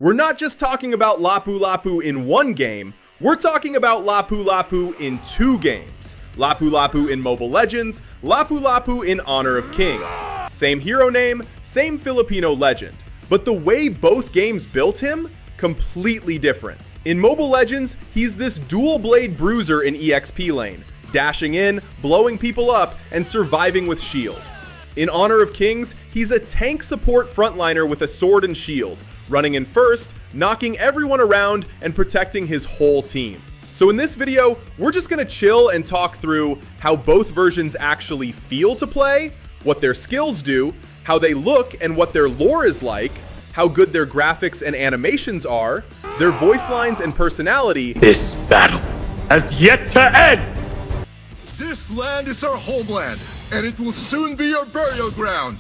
We're not just talking about Lapu-Lapu in one game, we're talking about Lapu-Lapu in 2 games. Lapu-Lapu in Mobile Legends, Lapu-Lapu in Honor of Kings. Same hero name, same Filipino legend. But the way both games built him, completely different. In Mobile Legends, he's this dual blade bruiser in EXP lane, dashing in, blowing people up, and surviving with shields. In Honor of Kings, he's a tank support frontliner with a sword and shield, running in first, knocking everyone around, and protecting his whole team. So in this video, we're just gonna chill and talk through how both versions actually feel to play, what their skills do, how they look and what their lore is like, how good their graphics and animations are, their voice lines and personality. This battle has yet to end! This land is our homeland, and it will soon be your burial ground.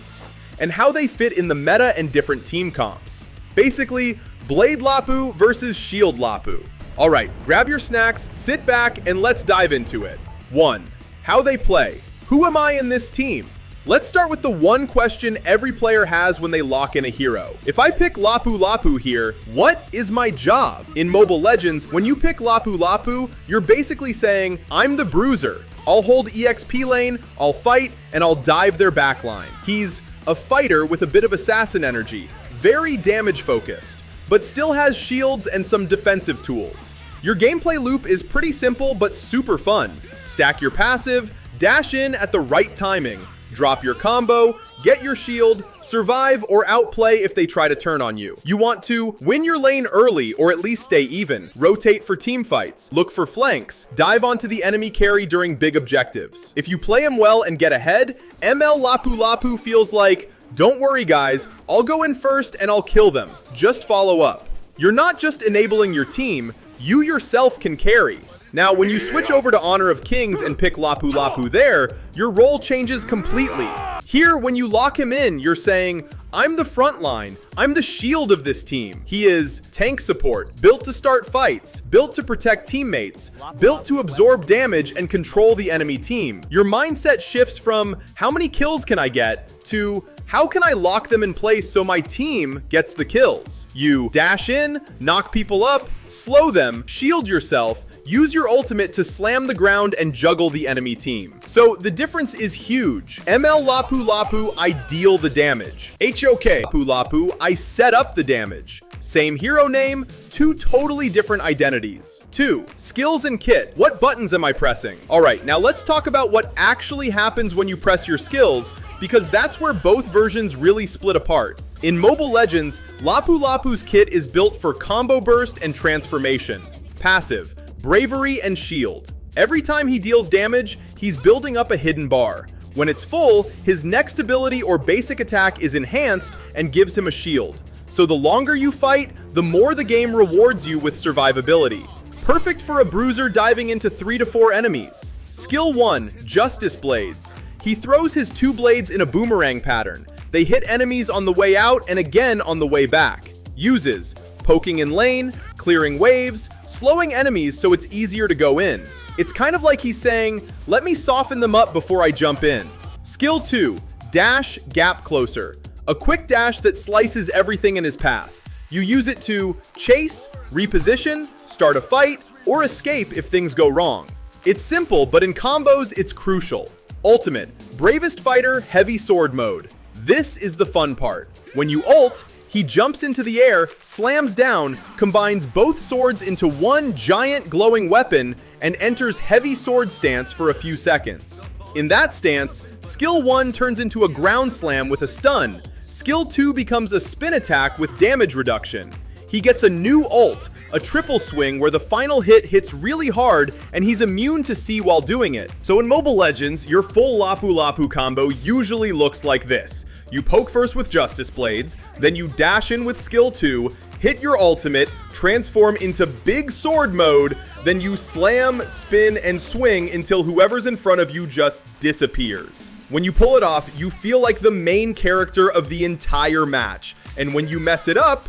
And how they fit in the meta and different team comps. Basically, Blade Lapu versus Shield Lapu. Alright, grab your snacks, sit back, and let's dive into it. 1. How they play. Who am I in this team? Let's start with the one question every player has when they lock in a hero. If I pick Lapu-Lapu here, what is my job? In Mobile Legends, when you pick Lapu-Lapu, you're basically saying, I'm the bruiser. I'll hold EXP lane, I'll fight, and I'll dive their backline. He's a fighter with a bit of assassin energy, very damage focused, but still has shields and some defensive tools. Your gameplay loop is pretty simple but super fun. Stack your passive, dash in at the right timing, drop your combo, get your shield, survive or outplay if they try to turn on you. You want to win your lane early or at least stay even, rotate for team fights, look for flanks, dive onto the enemy carry during big objectives. If you play him well and get ahead, ML Lapu-Lapu feels like, don't worry guys, I'll go in first and I'll kill them. Just follow up. You're not just enabling your team, you yourself can carry. Now, when you switch over to Honor of Kings and pick Lapu-Lapu there, your role changes completely. Here, when you lock him in, you're saying, I'm the front line, I'm the shield of this team. He is tank support, built to start fights, built to protect teammates, built to absorb damage and control the enemy team. Your mindset shifts from, how many kills can I get, to, how can I lock them in place so my team gets the kills? You dash in, knock people up, slow them, shield yourself, use your ultimate to slam the ground and juggle the enemy team. So the difference is huge. ML Lapu-Lapu, I deal the damage. HOK Lapu-Lapu, I set up the damage. Same hero name, 2 totally different identities. 2. Skills and kit. What buttons am I pressing? Alright, now let's talk about what actually happens when you press your skills, because that's where both versions really split apart. In Mobile Legends, Lapu-Lapu's kit is built for combo burst and transformation. Passive, bravery and shield. Every time he deals damage, he's building up a hidden bar. When it's full, his next ability or basic attack is enhanced and gives him a shield. So the longer you fight, the more the game rewards you with survivability. Perfect for a bruiser diving into 3 to 4 enemies. Skill 1, Justice Blades. He throws his 2 blades in a boomerang pattern. They hit enemies on the way out and again on the way back. Uses poking in lane, clearing waves, slowing enemies so it's easier to go in. It's kind of like he's saying, let me soften them up before I jump in. Skill 2, Dash Gap Closer. A quick dash that slices everything in his path. You use it to chase, reposition, start a fight, or escape if things go wrong. It's simple, but in combos, it's crucial. Ultimate, Bravest Fighter Heavy Sword Mode. This is the fun part. When you ult, he jumps into the air, slams down, combines both swords into one giant glowing weapon, and enters heavy sword stance for a few seconds. In that stance, Skill 1 turns into a ground slam with a stun. Skill 2 becomes a spin attack with damage reduction. He gets a new ult, a triple swing where the final hit hits really hard and he's immune to C while doing it. So in Mobile Legends, your full Lapu-Lapu combo usually looks like this. You poke first with Justice Blades, then you dash in with Skill 2, hit your ultimate, transform into big sword mode, then you slam, spin, and swing until whoever's in front of you just disappears. When you pull it off, you feel like the main character of the entire match. And when you mess it up,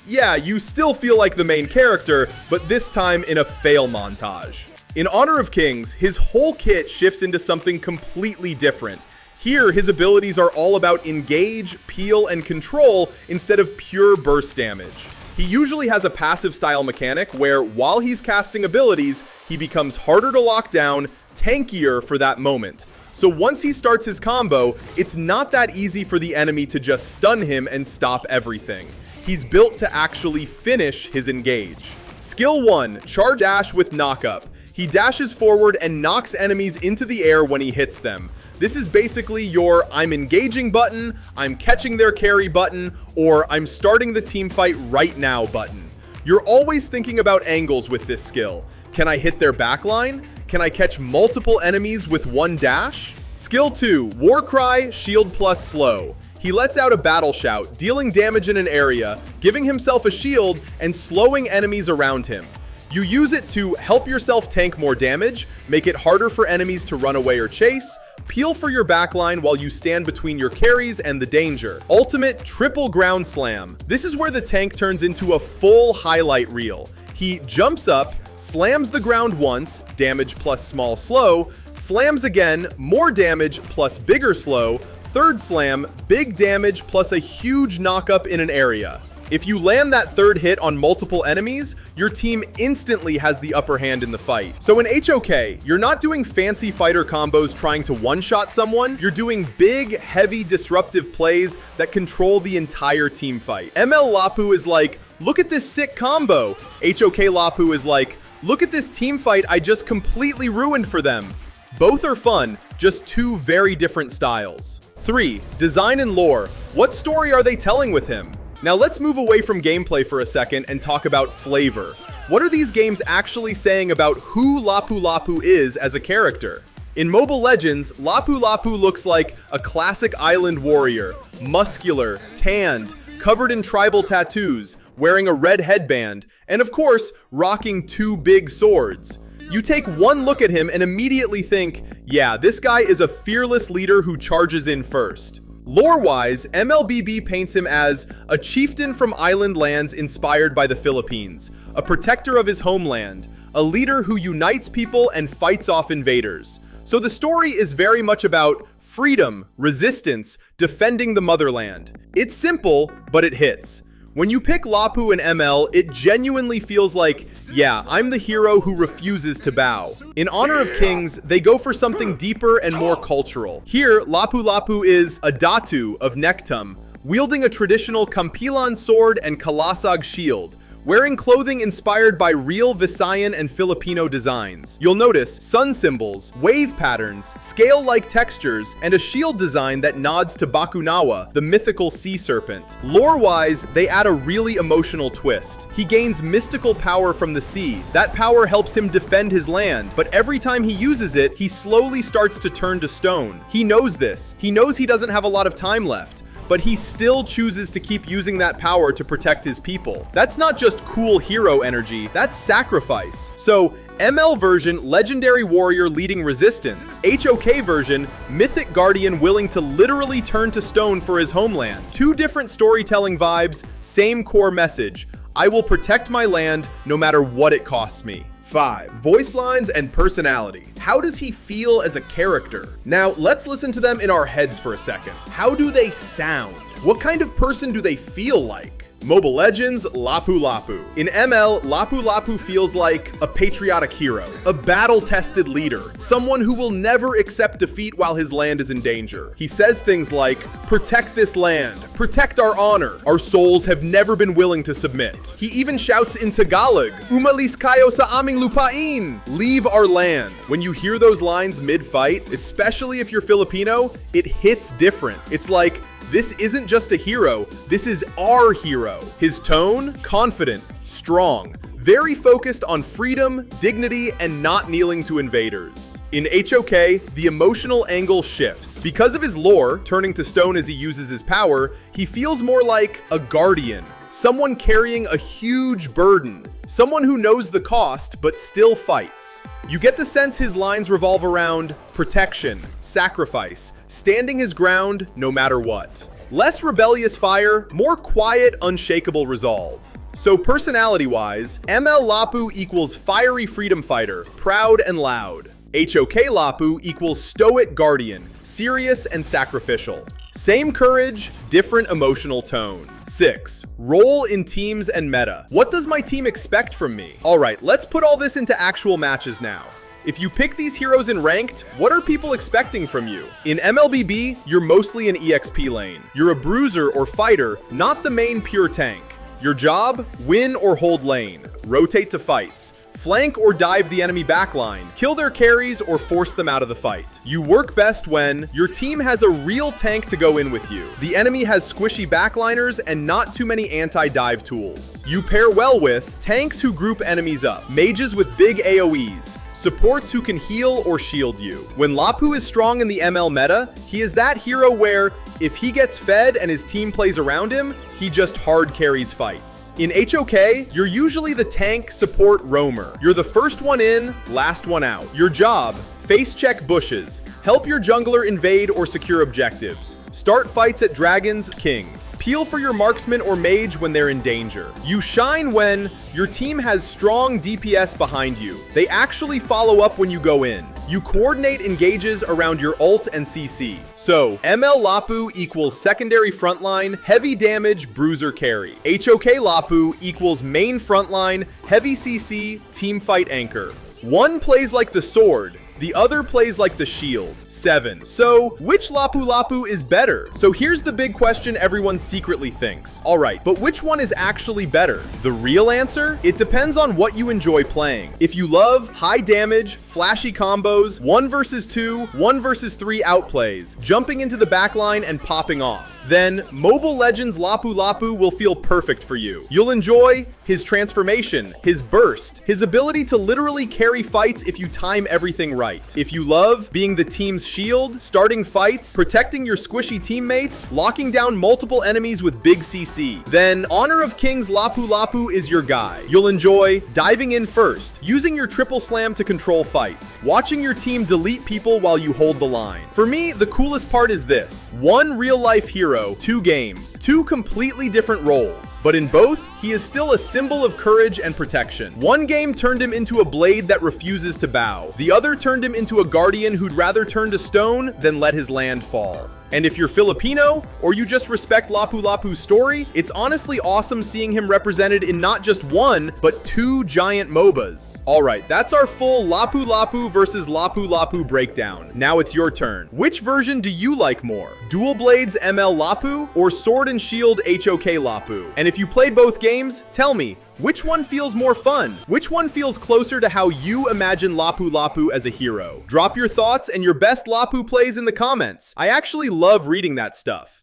yeah, you still feel like the main character, but this time in a fail montage. In Honor of Kings, his whole kit shifts into something completely different. Here, his abilities are all about engage, peel, and control instead of pure burst damage. He usually has a passive style mechanic where while he's casting abilities, he becomes harder to lock down, tankier for that moment. So once he starts his combo, it's not that easy for the enemy to just stun him and stop everything. He's built to actually finish his engage. Skill 1, Charge Dash with Knock Up. He dashes forward and knocks enemies into the air when he hits them. This is basically your I'm engaging button, I'm catching their carry button, or I'm starting the team fight right now button. You're always thinking about angles with this skill. Can I hit their backline? Can I catch multiple enemies with one dash? Skill 2, War Cry, Shield plus Slow. He lets out a battle shout, dealing damage in an area, giving himself a shield, and slowing enemies around him. You use it to help yourself tank more damage, make it harder for enemies to run away or chase, peel for your backline while you stand between your carries and the danger. Ultimate Triple Ground Slam. This is where the tank turns into a full highlight reel. He jumps up, slams the ground once, damage plus small slow, slams again, more damage plus bigger slow, third slam, big damage plus a huge knockup in an area. If you land that third hit on multiple enemies, your team instantly has the upper hand in the fight. So in HOK, you're not doing fancy fighter combos trying to one-shot someone, you're doing big, heavy, disruptive plays that control the entire team fight. ML-Lapu is like, look at this sick combo. HOK-Lapu is like, look at this team fight I just completely ruined for them. Both are fun, just two very different styles. 3. Design and lore. What story are they telling with him? Now let's move away from gameplay for a second and talk about flavor. What are these games actually saying about who Lapu-Lapu is as a character? In Mobile Legends, Lapu-Lapu looks like a classic island warrior, muscular, tanned, covered in tribal tattoos, wearing a red headband, and of course, rocking 2 big swords. You take one look at him and immediately think, yeah, this guy is a fearless leader who charges in first. Lore-wise, MLBB paints him as a chieftain from island lands inspired by the Philippines, a protector of his homeland, a leader who unites people and fights off invaders. So the story is very much about freedom, resistance, defending the motherland. It's simple, but it hits. When you pick Lapu and ML, it genuinely feels like, yeah, I'm the hero who refuses to bow. In Honor of Kings, they go for something deeper and more cultural. Here, Lapu-Lapu is a Datu of Nektum, wielding a traditional Kampilan sword and Kalasag shield, wearing clothing inspired by real Visayan and Filipino designs. You'll notice sun symbols, wave patterns, scale-like textures, and a shield design that nods to Bakunawa, the mythical sea serpent. Lore-wise, they add a really emotional twist. He gains mystical power from the sea. That power helps him defend his land, but every time he uses it, he slowly starts to turn to stone. He knows this. He knows he doesn't have a lot of time left, but he still chooses to keep using that power to protect his people. That's not just cool hero energy, that's sacrifice. So, ML version, legendary warrior leading resistance. HOK version, mythic guardian willing to literally turn to stone for his homeland. 2 different storytelling vibes, same core message. I will protect my land no matter what it costs me. 5. Voice lines and personality. How does he feel as a character? Now, let's listen to them in our heads for a second. How do they sound? What kind of person do they feel like? Mobile Legends, Lapu-Lapu. In ML, Lapu-Lapu feels like a patriotic hero, a battle-tested leader, someone who will never accept defeat while his land is in danger. He says things like, protect this land, protect our honor, our souls have never been willing to submit. He even shouts in Tagalog, umalis kayo sa aming lupain, leave our land. When you hear those lines mid-fight, especially if you're Filipino, it hits different. It's like, this isn't just a hero, this is our hero. His tone, confident, strong, very focused on freedom, dignity, and not kneeling to invaders. In HOK, the emotional angle shifts. Because of his lore, turning to stone as he uses his power, he feels more like a guardian, someone carrying a huge burden, someone who knows the cost but still fights. You get the sense his lines revolve around protection, sacrifice, standing his ground no matter what. Less rebellious fire, more quiet, unshakable resolve. So personality-wise, ML-Lapu equals fiery freedom fighter, proud and loud. HOK-Lapu equals stoic guardian, serious and sacrificial. Same courage, different emotional tone. 6. Role in teams and meta. What does my team expect from me? Alright, let's put all this into actual matches now. If you pick these heroes in ranked, what are people expecting from you? In MLBB, you're mostly an EXP lane. You're a bruiser or fighter, not the main pure tank. Your job? Win or hold lane. Rotate to fights. Flank or dive the enemy backline, kill their carries or force them out of the fight. You work best when your team has a real tank to go in with you. The enemy has squishy backliners and not too many anti-dive tools. You pair well with tanks who group enemies up, mages with big AoEs, supports who can heal or shield you. When Lapu is strong in the ML meta, he is that hero where if he gets fed and his team plays around him, he just hard carries fights. In HOK, you're usually the tank, support, roamer. You're the first one in, last one out. Your job, face check bushes, help your jungler invade or secure objectives, start fights at dragons, kings, peel for your marksman or mage when they're in danger. You shine when your team has strong DPS behind you. They actually follow up when you go in. You coordinate engages around your ult and CC. So, ML Lapu equals secondary frontline, heavy damage, bruiser carry. HOK Lapu equals main frontline, heavy CC, teamfight anchor. One plays like the sword, the other plays like the shield. 7. So, which Lapu-Lapu is better? So here's the big question everyone secretly thinks. Alright, but which one is actually better? The real answer? It depends on what you enjoy playing. If you love high damage, flashy combos, 1 versus 2, 1 versus 3 outplays, jumping into the backline and popping off, then Mobile Legends Lapu-Lapu will feel perfect for you. You'll enjoy his transformation, his burst, his ability to literally carry fights if you time everything right. If you love being the team's shield, starting fights, protecting your squishy teammates, locking down multiple enemies with big CC, then Honor of Kings Lapu-Lapu is your guy. You'll enjoy diving in first, using your triple slam to control fights, watching your team delete people while you hold the line. For me, the coolest part is this: 1 real-life hero, 2 games, 2 completely different roles, but in both, he is still a symbol of courage and protection. 1 game turned him into a blade that refuses to bow. The other turned him into a guardian who'd rather turn to stone than let his land fall. And if you're Filipino, or you just respect Lapu-Lapu's story, it's honestly awesome seeing him represented in not just 1, but 2 giant MOBAs. Alright, that's our full Lapu-Lapu versus Lapu-Lapu breakdown. Now it's your turn. Which version do you like more? Dual Blades ML Lapu, or Sword and Shield HOK Lapu? And if you played both games, tell me, which one feels more fun? Which one feels closer to how you imagine Lapu-Lapu as a hero? Drop your thoughts and your best Lapu plays in the comments. I actually love reading that stuff.